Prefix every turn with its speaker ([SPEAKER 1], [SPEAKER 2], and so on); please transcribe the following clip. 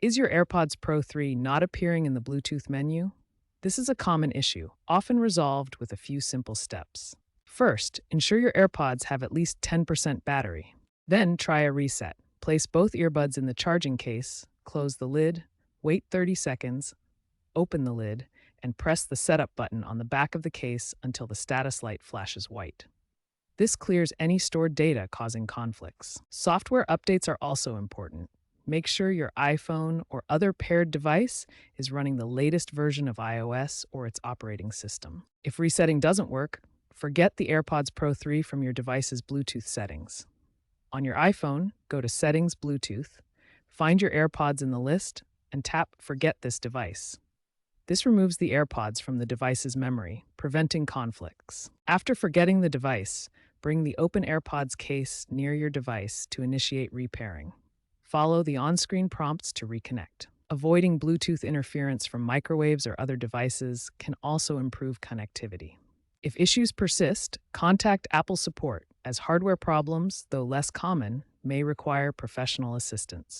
[SPEAKER 1] Is your AirPods Pro 3 not appearing in the Bluetooth menu? This is a common issue, often resolved with a few simple steps. First, ensure your AirPods have at least 10% battery. Then try a reset. Place both earbuds in the charging case, close the lid, wait 30 seconds, open the lid, and press the setup button on the back of the case until the status light flashes white. This clears any stored data causing conflicts. Software updates are also important. Make sure your iPhone or other paired device is running the latest version of iOS or its operating system. If resetting doesn't work, forget the AirPods Pro 3 from your device's Bluetooth settings. On your iPhone, go to Settings Bluetooth, find your AirPods in the list, and tap Forget this device. This removes the AirPods from the device's memory, preventing conflicts. After forgetting the device, bring the open AirPods case near your device to initiate repairing. Follow the on-screen prompts to reconnect. Avoiding Bluetooth interference from microwaves or other devices can also improve connectivity. If issues persist, contact Apple support, as hardware problems, though less common, may require professional assistance.